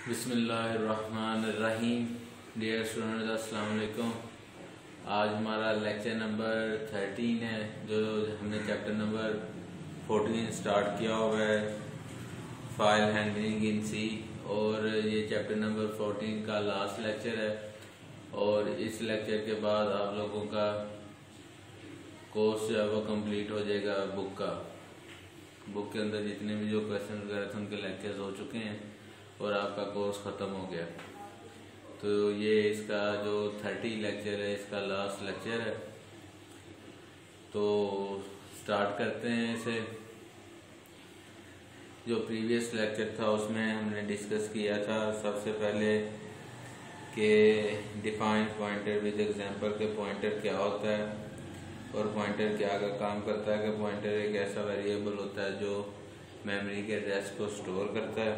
बिस्मिल्लाहिर्रहमानिर्रहीम। Dear students, अस्सलाम वालेकुम। आज हमारा लेक्चर नंबर 13 है, जो हमने चैप्टर नंबर 14 स्टार्ट किया हुआ है, फाइल हैंडलिंग इन सी। और ये चैप्टर नंबर 14 का लास्ट लेक्चर है। और इस लेक्चर के बाद आप लोगों का कोर्स जो है वो कंप्लीट हो जाएगा। बुक के अंदर जितने भी जो क्वेश्चन वगैरह थे उनके लेक्चर्स हो चुके हैं और आपका कोर्स ख़त्म हो गया। तो ये इसका जो 30 लेक्चर है, इसका लास्ट लेक्चर है। तो स्टार्ट करते हैं इसे। जो प्रीवियस लेक्चर था उसमें हमने डिस्कस किया था सबसे पहले कि डिफाइन पॉइंटर विद एग्जांपल के पॉइंटर क्या होता है और पॉइंटर क्या का काम करता है। कि पॉइंटर एक ऐसा वेरिएबल होता है जो मेमोरी के एड्रेस को स्टोर करता है।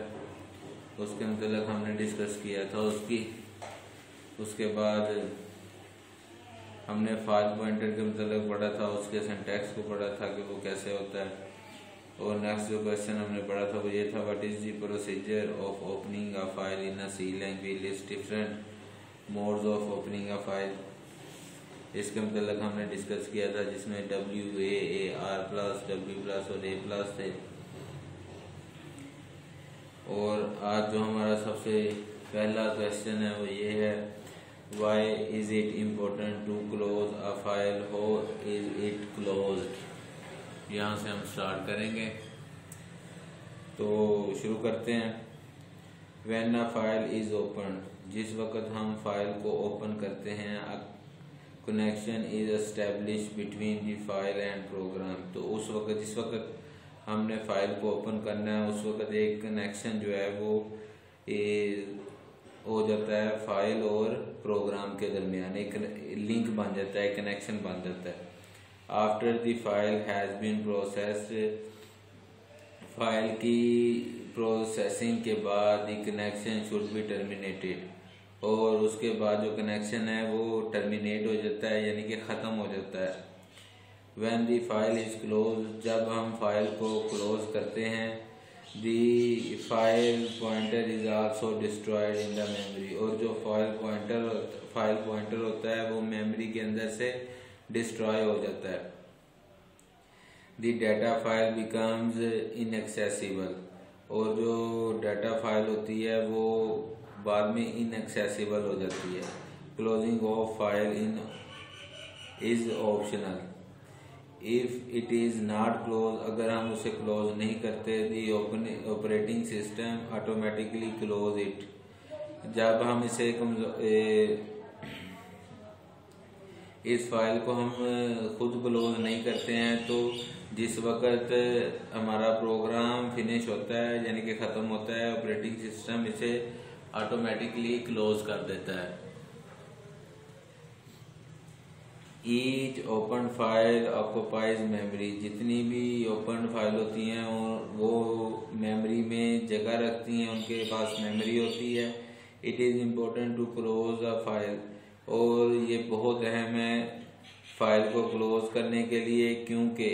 उसके मतलब हमने डिस्कस किया था उसके बाद हमने फाइल पॉइंटर के मतलब पढ़ा था, उसके सिंटैक्स को पढ़ा था कि वो कैसे होता है। और नेक्स्ट जो क्वेश्चन हमने पढ़ा था वो ये था, what is the procedure of opening a file in a C language, list different modes of opening a file. इसके मतलब हमने डिस्कस किया था जिसमें WAAR+, W+ और A+ थे। और आज जो हमारा सबसे पहला क्वेश्चन है वो ये है, why is it important to close a file, how is it closed. यहाँ से हम स्टार्ट करेंगे, तो शुरू करते हैं। When a file is open, जिस वक्त हम फाइल को ओपन करते हैं, connection is establish between the file and program. तो उस वक्त जिस वक्त हमने फाइल को ओपन करना है उस वक्त एक कनेक्शन जो है वो हो जाता है फाइल और प्रोग्राम के दरमियान। एक लिंक बन जाता है, कनेक्शन बन जाता है। After the file has been processed, file की प्रोसेसिंग के बाद the connection should be terminated. और उसके बाद जो कनेक्शन है वो टर्मिनेट हो जाता है, यानी कि ख़त्म हो जाता है। When the file is closed, जब हम फाइल को क्लोज करते हैं, the file pointer is also destroyed in the memory। और जो फाइल पॉइंटर होता है वो मेमोरी के अंदर से डिस्ट्रॉय हो जाता है। The data file becomes inaccessible। और जो डाटा फाइल होती है वो बाद में inaccessible हो जाती है। Closing of file is optional। If it is not close, अगर हम उसे क्लोज नहीं करते, the operating system automatically close it. जब हम इस फाइल को हम खुद क्लोज नहीं करते हैं तो जिस वक्त हमारा प्रोग्राम फिनिश होता है, यानी कि ख़त्म होता है, ऑपरेटिंग सिस्टम इसे ऑटोमेटिकली क्लोज कर देता है। Each open file occupies memory, जितनी भी ओपन फाइल होती हैं वो मेमोरी में जगह रखती हैं, उनके पास मेमोरी होती है। It is important to close a file, और ये बहुत अहम है फाइल को क्लोज करने के लिए, क्योंकि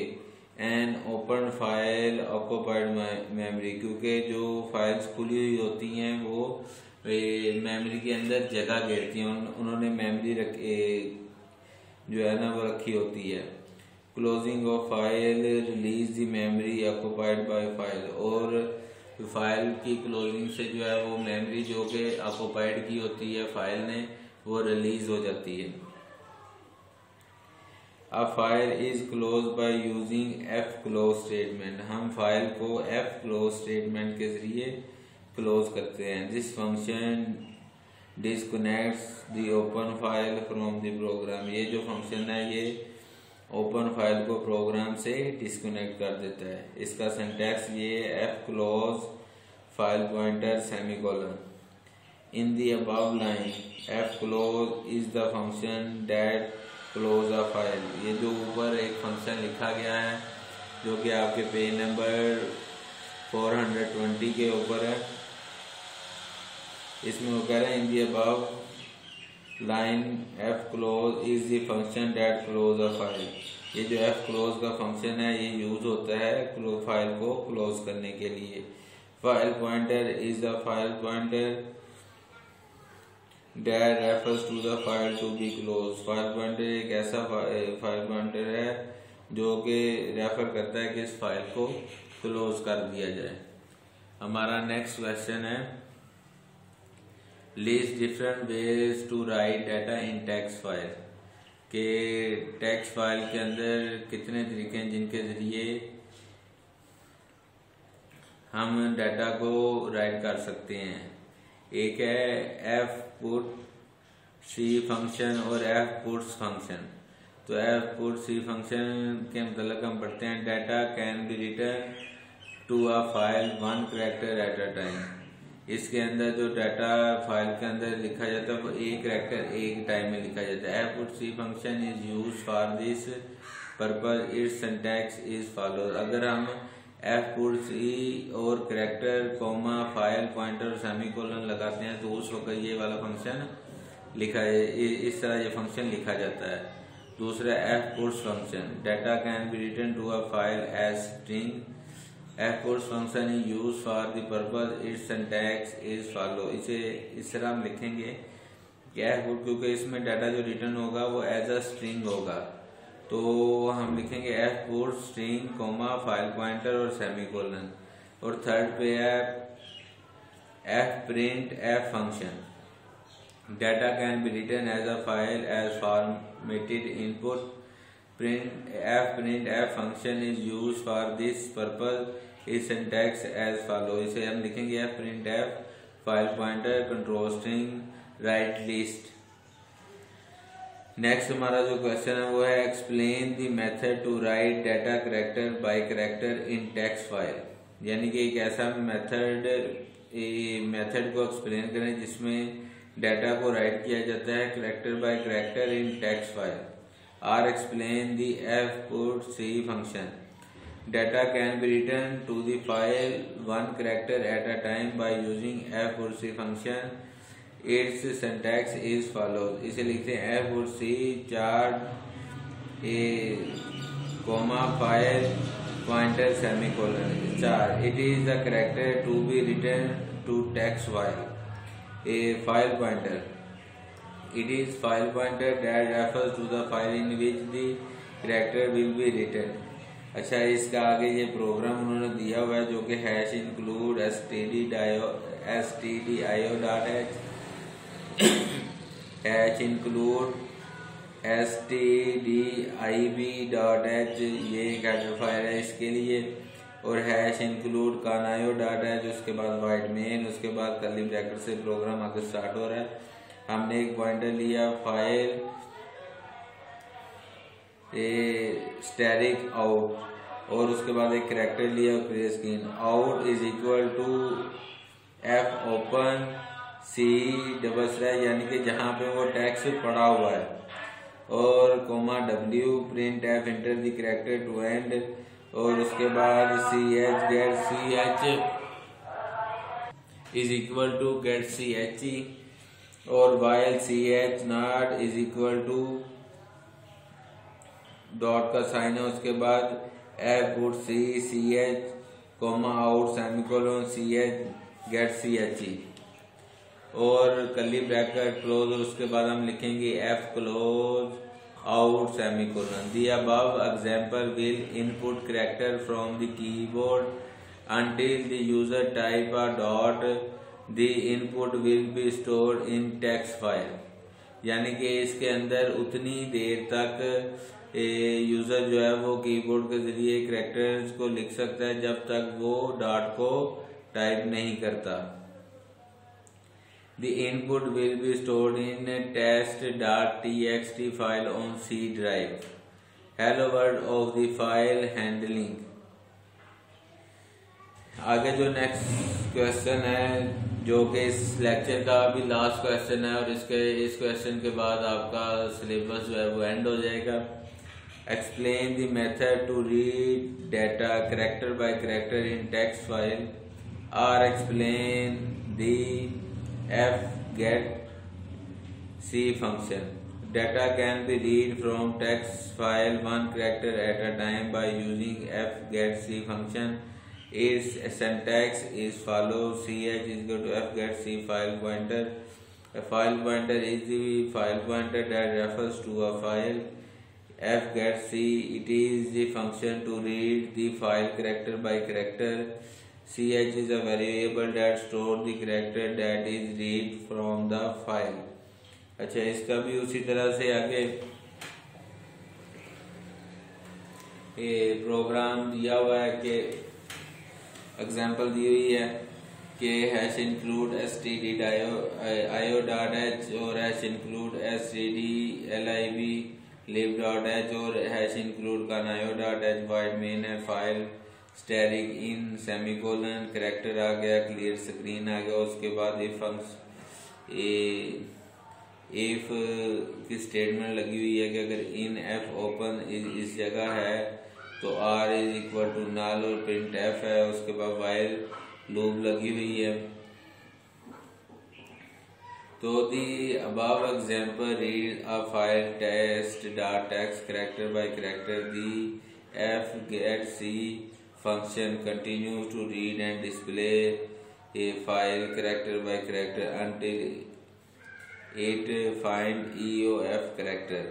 an open file occupied memory, क्योंकि जो फाइल्स खुली हुई होती हैं वो मेमोरी के अंदर जगह घेरती हैं, उन्होंने मेमोरी जो है ना वो रखी होती है। Closing of file release the memory occupied by file, और फाइल की क्लोजिंग से जो है वो मेमोरी जो कि ऑक्यूपाइड की होती है फाइल ने वो रिलीज हो जाती है। A file is close by using F close statement, हम फाइल को एफ क्लोज स्टेटमेंट के जरिए क्लोज करते हैं। This function disconnects the open file from the program, ये जो फंक्शन है ये ओपन फाइल को प्रोग्राम से डिस्कनेक्ट कर देता है। इसका सिंटैक्स ये F close file pointer semicolon. In the above line F close is the function that close a file, ये जो ऊपर एक फंक्शन लिखा गया है जो कि आपके पेज नंबर 420 के ऊपर है, इसमें वो कह रहे हैं in the above line F close is the function that close a file. ये जो एफ क्लोज का फंक्शन है ये यूज होता है फाइल को क्लोज करने के लिए। File pointer is the file pointer that refers to the file to be closed. File pointer एक ऐसा file pointer है जो कि रेफर करता है कि इस फाइल को क्लोज कर दिया जाए। हमारा नेक्स्ट क्वेश्चन है list different ways to write data in text file, के टेक्स्ट फाइल के अंदर कितने तरीके हैं जिनके जरिए हम डाटा को राइट कर सकते हैं। एक है एफ पुट सी फंक्शन और एफ पुट्स फंक्शन। तो एफ पुट सी फंक्शन के मतलब हम पढ़ते हैं data can be return to a file one character at a time. इसके अंदर जो डाटा फाइल के अंदर लिखा जाता है वो एक कैरेक्टर एक टाइम में लिखा जाता है। F put C function is use for this purpose, its syntax is follow. अगर हम एफ पुट सी और कैरेक्टर कोमा फाइल पॉइंटर और सेमीकोलन लगाते हैं तो उस वक्त ये वाला फंक्शन लिखा है, इस तरह ये फंक्शन लिखा जाता है। दूसरा F puts function, data can be return to a file as string. F puts function is use for the purpose, its syntax is follow. इसे इस तरह हम लिखेंगे कि एफ पुट, क्योंकि इसमें डाटा जो रिटर्न होगा वो एज अ स्ट्रिंग होगा, तो हम लिखेंगे F put string comma file pointer और सेमीकोलन। और थर्ड पे है F print F function, data can be written as a file as formatted input. Print f function is used for this purpose. Its syntax as follow. इसे हम लिखेंगे f print f file pointer control string write list। Next हमारा जो question है वो है explain the method to write data character by character in text file. यानी कि एक ऐसा मेथड को एक्सप्लेन करें जिसमें डाटा को राइट किया जाता है character by character in text file. Or explain the F put C function, data can be return to the file one character at a time by using F put C function, its syntax is follows. इसे लिखते हैं F put C char A comma file pointer semicolon char, it is the character to be return to text file. A file pointer, it is file pointer that refers to the file in which the character will be written। अच्छा, इसका आगे ये programme उन्होंने दिया हुआ है जो कि hash include stdio.h hash include stdib.h, ये एक हेडर फाइल है इसके लिए। और हैश इंक्लूड कानायो डाटा है, जो उसके बाद वाइड मेन, उसके बाद कर्ली ब्रैकेट से प्रोग्राम आगे स्टार्ट हो रहा है। हमने एक पॉइंटर लिया फाइल स्टैटिक आउट और उसके बाद एक कैरेक्टर लिया clear screen. Out is equal to F open C double slash, यानी कि जहां पे वो टेक्स्ट पड़ा हुआ है, और comma W print F enter the character to end, और उसके बाद C H get C H is equal to get C H E, और while C H not is equal to dot का साइन है, उसके बाद F put C H comma out semicolon C H get C H E और curly bracket close, और उसके बाद हम लिखेंगे F close out semicolon। The above example will input character from the keyboard until the user type a dot, the input will be stored in text file। यानी कि इसके अंदर उतनी देर तक यूजर जो है वो कीबोर्ड के जरिए कैरेक्टर्स को लिख सकता है जब तक वो डॉट को टाइप नहीं करता। The input will be stored in a test.txt file on C drive। Hello world of the file handling। आगे जो नेक्स्ट क्वेश्चन है जो कि इस लेक्चर का भी लास्ट क्वेश्चन है, और इस क्वेश्चन के बाद आपका सिलेबस जो है वो एंड हो जाएगा। Explain the method to read data character by character in text file. Or explain the f get c function, data can be read from text file one character at a time by using f get c function, Its syntax is follows: ch is equal to f get c file pointer. A file pointer is the file pointer that refers to a file. F get c, it is the function to read the file character by character. Ch is a variable that stores the character that is read from the file. अच्छा, इसका भी उसी तरह से आगे ये programme दिया हुआ है कि एग्जांपल दी हुई है कि हैश इंक्लूड std.io.h और हैश इंक्लूड std.lib lib.h और hash include io.h void main है file static in semicolon character आ गया, क्लियर स्क्रीन आ गया। उसके बाद इफ की स्टेटमेंट लगी हुई है कि अगर इन एफ ओपन इस जगह है तो R is equal to null और प्रिंट एफ है। उसके बाद वाइल लूप लगी हुई है। तो the above example read a file test.txt character by character. The fgetc function continues to read and display a file character by character until it find EOF character.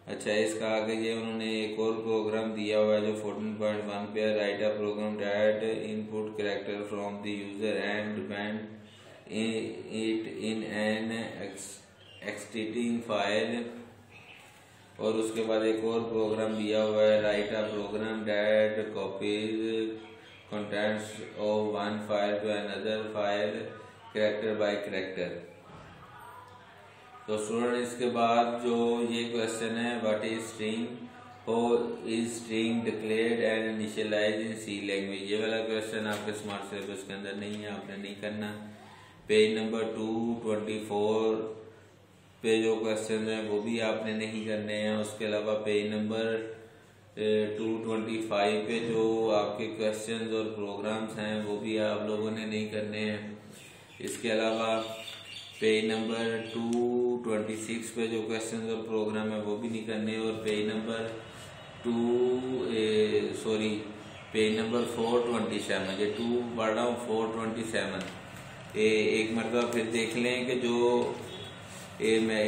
अच्छा, इसका आगे ये उन्होंने एक और प्रोग्राम दिया हुआ है जो 14.1 पे write a program that input character from the user and depend it in an extending file. और उसके बाद एक और प्रोग्राम दिया हुआ है write a program that copies contents of one file to another file character by character. तो student इसके बाद जो ये क्वेश्चन है what is string, how is string declared and initialised in C language. ये वाला क्वेश्चन आपके स्मार्ट सिलेबस के अंदर नहीं है, आपने नहीं करना। पेज नंबर 224 पे जो क्वेश्चन है वो भी आपने नहीं करने हैं। उसके अलावा पेज नंबर 225 पे जो आपके क्वेश्चंस और प्रोग्राम्स हैं वो भी आप लोगों ने नहीं करने हैं। इसके अलावा पेज नंबर 226 पे जो क्वेश्चन और प्रोग्राम है वो भी नहीं करने। और पेज नंबर 427 ये 2 पढ़ रहा हूँ 427 एक मरतबा फिर देख लें कि जो मैं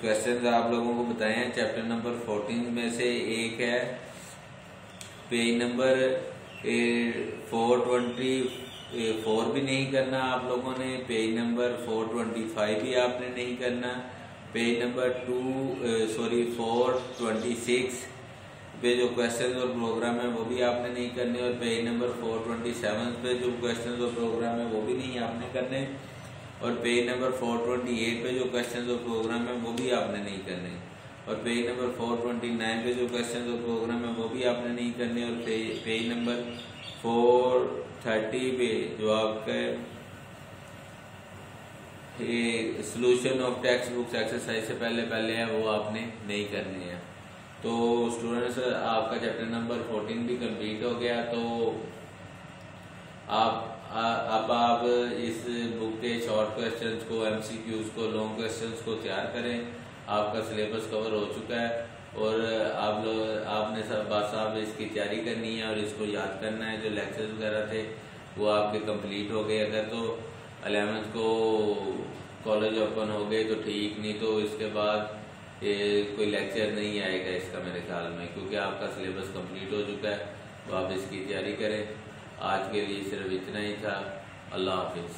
क्वेश्चन आप लोगों को बताए हैं चैप्टर नंबर 14 में से एक है पेज नंबर 424 भी नहीं करना आप लोगों ने, पेज नंबर 425 भी आपने नहीं करना, पेज नंबर 426 पे जो क्वेश्चन और प्रोग्राम है वो भी आपने नहीं करने। और पेज नंबर 427 पे जो क्वेश्चन और प्रोग्राम है वो भी नहीं आपने करने। और पेज नंबर 428 पे जो क्वेश्चन और प्रोग्राम है वो भी आपने नहीं करने। और पेज नंबर 429 पे जो क्वेश्चन और प्रोग्राम है वो भी आपने नहीं करने। और पेज नंबर 430 पे जो आपका solution of text books exercise से पहले है वो आपने नहीं करने हैं। तो स्टूडेंट्स आपका चैप्टर नंबर 14 भी कंप्लीट हो गया। तो अब आप इस बुक के शॉर्ट क्वेश्चंस को, एमसीक्यूज को, लॉन्ग क्वेश्चंस को तैयार करें। आपका सिलेबस कवर हो चुका है और आपने बस इसकी तैयारी करनी है और इसको याद करना है। जो लेक्चर्स वगैरह थे वो आपके कंप्लीट हो गए। अगर तो 11th को कॉलेज ओपन हो गए तो ठीक, नहीं तो इसके बाद कोई लेक्चर नहीं आएगा इसका मेरे ख्याल में, क्योंकि आपका सिलेबस कंप्लीट हो चुका है। तो आप इसकी तैयारी करें। आज के लिए सिर्फ इतना ही था। अल्लाह हाफिज।